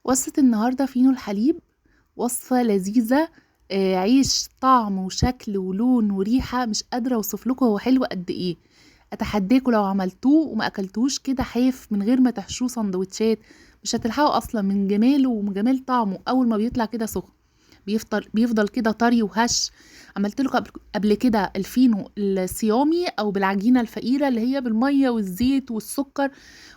وصفة النهاردة فينو الحليب. وصفة لذيذة. عيش طعم وشكل ولون وريحة، مش قادرة اوصفلكوا هو حلو قد ايه. اتحداكوا لو عملتوه وما اكلتوش كده حاف من غير ما تحشوه سندوتشات، مش هتلحقوا اصلا من جماله ومن جمال طعمه. اول ما بيطلع كده سخن بيفضل كده طري وهش. عملت لكم قبل كده الفينو الصيامي او بالعجينه الفقيره اللي هي بالميه والزيت والسكر،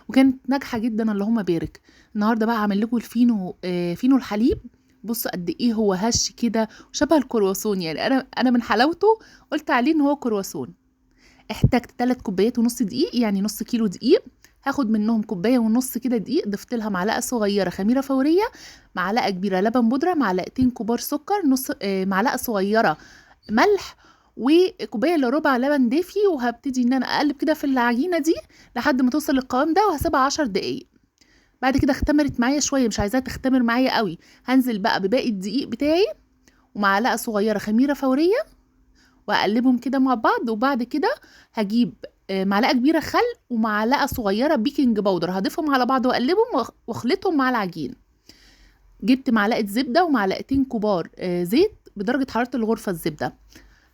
وكانت ناجحه جدا اللهم بارك. النهارده بقى هعمل لكم الفينو، فينو الحليب. بصوا قد ايه هو هش كده وشبه الكرواسون، يعني انا من حلاوته قلت عليه ان هو كرواسون. احتجت 3 كوبايات ونص دقيق، يعني نص كيلو دقيق. هاخد منهم كوبايه ونص كده دقيق، ضفت لها معلقه صغيره خميره فوريه، معلقه كبيره لبن بودره، معلقتين كبار سكر، نص معلقه صغيره ملح، وكوبايه الا ربع لبن دافي. وهبتدي ان انا اقلب كده في العجينه دي لحد ما توصل للقوام ده، وهسيبها 10 دقايق. بعد كده اختمرت معايا شويه، مش عايزاها تختمر معايا قوي. هنزل بقى بباقي الدقيق بتاعي ومعلقه صغيره خميره فوريه، واقلبهم كده مع بعض. وبعد كده هجيب معلقه كبيره خل ومعلقه صغيره بيكنج باودر، هضيفهم على بعض واقلبهم واخلطهم مع العجين. جبت معلقه زبده ومعلقتين كبار زيت بدرجه حراره الغرفه الزبده.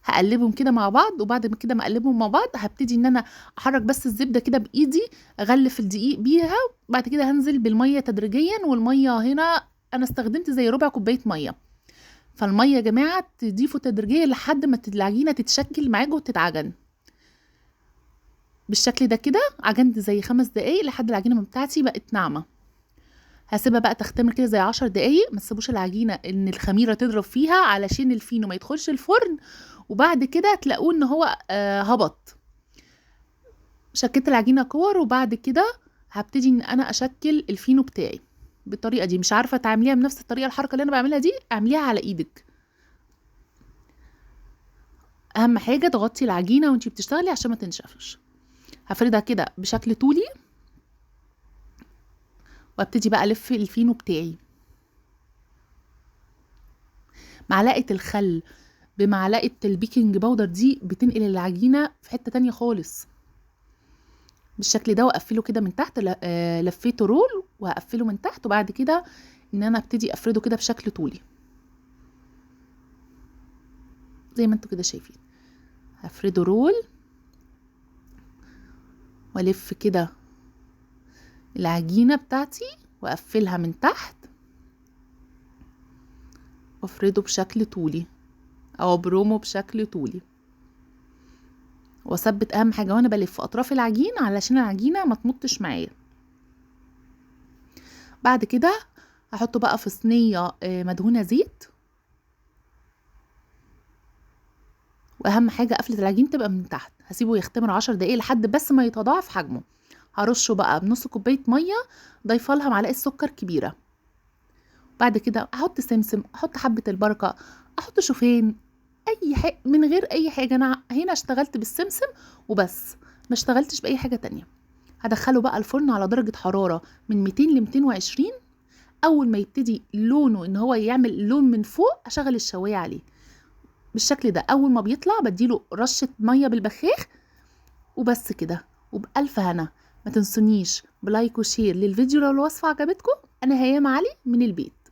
هقلبهم كده مع بعض، وبعد ما كده ما اقلبهم مع بعض هبتدي ان انا احرك بس الزبده كده بايدي، اغلف الدقيق بيها. بعد كده هنزل بالميه تدريجيا، والميه هنا انا استخدمت زي ربع كوبايه ميه. فالميه يا جماعه تضيفوا تدريجيا لحد ما العجينه تتشكل معاكم وتتعجن بالشكل ده. كده عجنت زي 5 دقايق لحد العجينه بتاعتي بقت ناعمه. هسيبها بقى تختمر كده زي 10 دقايق. ما تسيبوش العجينه ان الخميره تضرب فيها علشان الفينو ما يدخلش الفرن، وبعد كده تلاقوه ان هو هبط. شكلت العجينه كور، وبعد كده هبتدي ان انا اشكل الفينو بتاعي بالطريقه دي. مش عارفه تعمليها بنفس الطريقه الحركه اللي انا بعملها دي، اعمليها على ايدك. اهم حاجه تغطي العجينه وانتي بتشتغلي عشان ما تنشفش. هفردها كده بشكل طولي، وابتدي بقى الف الفينو بتاعي. معلقه الخل بمعلقه البيكنج باودر دي بتنقل العجينه في حته تانية خالص بالشكل ده. واقفله كده من تحت، لفيته رول وهقفله من تحت. وبعد كده ان انا ابتدي افرده كده بشكل طولي زي ما انتوا كده شايفين. هفرده رول والف كده العجينه بتاعتي واقفلها من تحت وافرده بشكل طولي او برومو بشكل طولي. واثبت اهم حاجه وانا بلف اطراف العجين علشان العجينه ما تمطش معايا. بعد كده هحطه بقى في صينيه مدهونه زيت. واهم حاجه قفله العجين تبقى من تحت. هسيبه يختمر 10 دقايق لحد بس ما يتضاعف حجمه. هرشه بقى بنص كوبايه ميه، ضايفه لها معلقه سكر كبيره. بعد كده احط سمسم، احط حبه البركه، احط شوفان، اي حاجه من غير اي حاجه. انا هنا اشتغلت بالسمسم وبس، ما اشتغلتش باي حاجه تانية. هدخله بقى الفرن على درجه حراره من 200 ل 220. اول ما يبتدي لونه ان هو يعمل لون من فوق اشغل الشوايه عليه بالشكل ده. اول ما بيطلع بديله رشه ميه بالبخاخ وبس كده. وبألف هنا. ما تنسونيش بلايك وشير للفيديو لو الوصفه عجبتكم. انا هيام علي من البيت.